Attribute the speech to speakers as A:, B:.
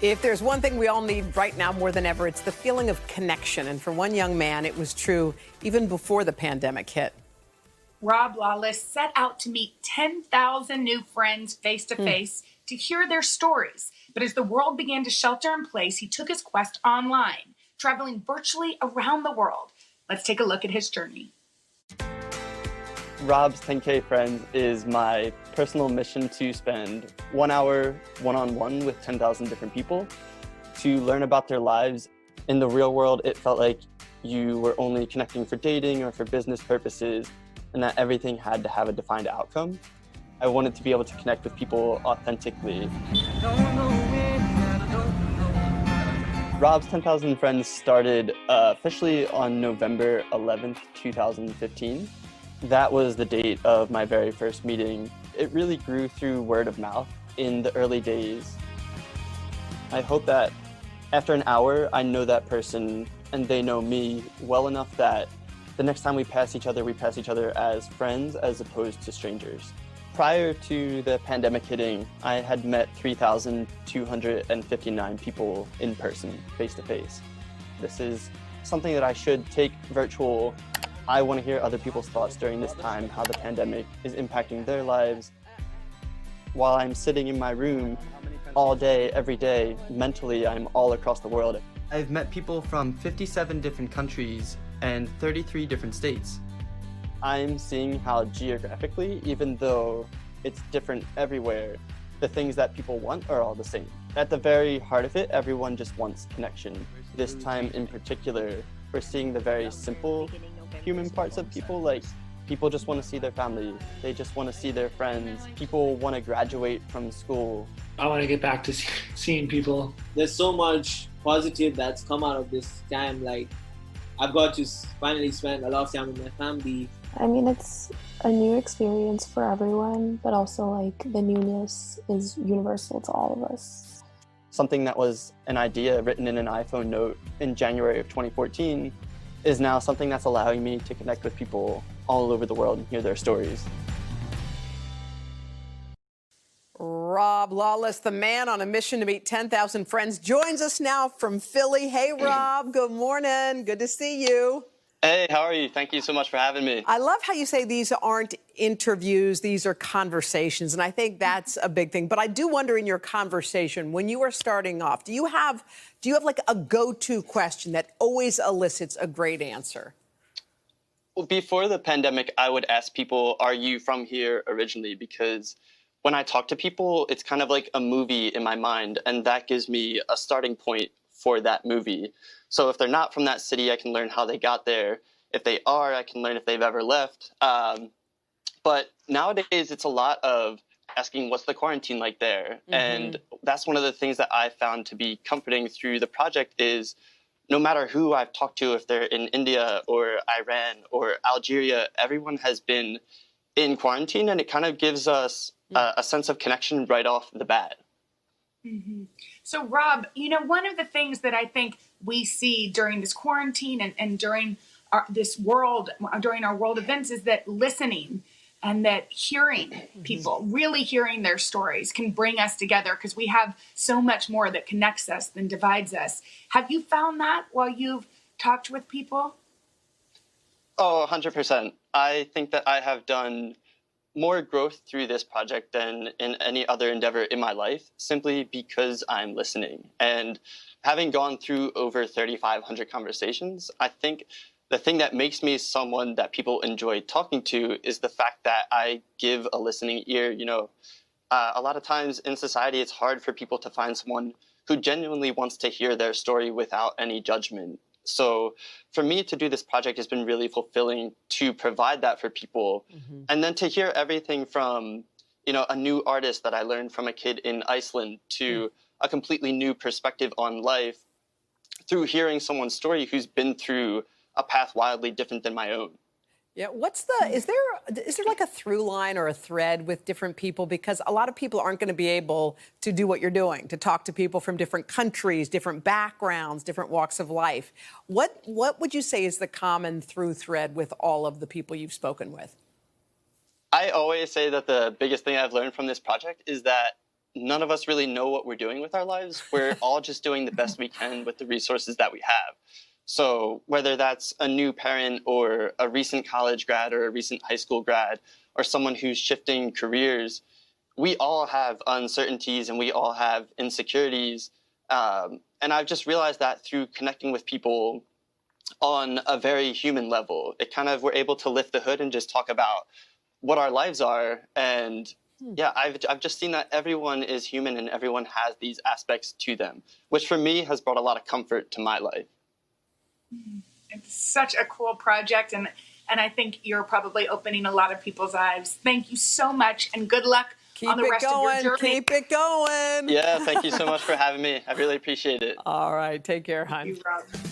A: If there's one thing we all need right now more than ever, it's the feeling of connection. And for one young man, it was true even before the pandemic hit.
B: Rob Lawless set out to meet 10,000 new friends face to face to hear their stories. But as the world began to shelter in place, he took his quest online, traveling virtually around the world. Let's take a look at his journey.
C: Rob's 10K Friends is my personal mission to spend 1 hour one-on-one with 10,000 different people to learn about their lives. In the real world, it felt like you were only connecting for dating or for business purposes, and that everything had to have a defined outcome. I wanted to be able to connect with people authentically. Rob's 10,000 Friends started officially on November 11th, 2015. That was the date of my very first meeting. It really grew through word of mouth in the early days. I hope that after an hour, I know that person and they know me well enough that the next time we pass each other as friends as opposed to strangers. Prior to the pandemic hitting, I had met 3,259 people in person, face to face. This is something that I should take virtual. I want to hear other people's thoughts during this time, how the pandemic is impacting their lives. While I'm sitting in my room all day, every day, mentally, I'm all across the world. I've met people from 57 different countries and 33 different states. I'm seeing how geographically, even though it's different everywhere, the things that people want are all the same. At the very heart of it, everyone just wants connection. This time in particular, we're seeing the very simple human parts of people, like people just want to see their family, they just want to see their friends, people want to graduate from school.
D: I want to get back to seeing people.
E: There's so much positive that's come out of this time. Like, I've got to finally spend a lot of time with my family.
F: I mean, it's a new experience for everyone, but also like the newness is universal to all of us.
C: Something that was an idea written in an iPhone note in January of 2014 is now something that's allowing me to connect with people all over the world and hear their stories.
A: Rob Lawless, the man on a mission to meet 10,000 friends, joins us now from Philly. Hey, Rob, good morning. Good to see you.
C: Hey, how are you? Thank you so much for having me.
A: I love how you say these aren't interviews, these are conversations, and I think that's a big thing. But I do wonder, in your conversation, when you are starting off, do you have like a go-to question that always elicits a great answer?
C: Well, before the pandemic, I would ask people, are you from here originally? Because when I talk to people, it's kind of like a movie in my mind, and that gives me a starting point for that movie. So if they're not from that city, I can learn how they got there. If they are, I can learn if they've ever left. But nowadays, it's a lot of asking, what's the quarantine like there? Mm-hmm. And that's one of the things that I found to be comforting through the project is no matter who I've talked to, if they're in India or Iran or Algeria, everyone has been in quarantine, and it kind of gives us a sense of connection right off the bat.
B: Mm-hmm. So, Rob, you know, one of the things that I think we see during this quarantine and during during our world events is that listening and that hearing people, really hearing their stories can bring us together because we have so much more that connects us than divides us. Have you found that while you've talked with people?
C: Oh, 100%. I think that I have done more growth through this project than in any other endeavor in my life, simply because I'm listening. And having gone through over 3,500 conversations, I think the thing that makes me someone that people enjoy talking to is the fact that I give a listening ear. You know, a lot of times in society, it's hard for people to find someone who genuinely wants to hear their story without any judgment. So for me to do this project has been really fulfilling to provide that for people. Mm-hmm. And then to hear everything from, you know, a new artist that I learned from a kid in Iceland to a completely new perspective on life through hearing someone's story who's been through a path wildly different than my own.
A: Yeah, is there like a through line or a thread with different people? Because a lot of people aren't going to be able to do what you're doing, to talk to people from different countries, different backgrounds, different walks of life. What would you say is the common through thread with all of the people you've spoken with?
C: I always say that the biggest thing I've learned from this project is that none of us really know what we're doing with our lives. We're all just doing the best we can with the resources that we have. So whether that's a new parent or a recent college grad or a recent high school grad or someone who's shifting careers, we all have uncertainties and we all have insecurities. And I've just realized that through connecting with people on a very human level, it kind of, we're able to lift the hood and just talk about what our lives are. And yeah, I've just seen that everyone is human and everyone has these aspects to them, which for me has brought a lot of comfort to my life.
B: It's such a cool project, and I think you're probably opening a lot of people's eyes. Thank you so much, and good luck on the rest of your journey.
A: Keep it going.
C: Yeah, thank you so much for having me. I really appreciate it.
A: All right, take care, hon.
B: Thank you, Rob.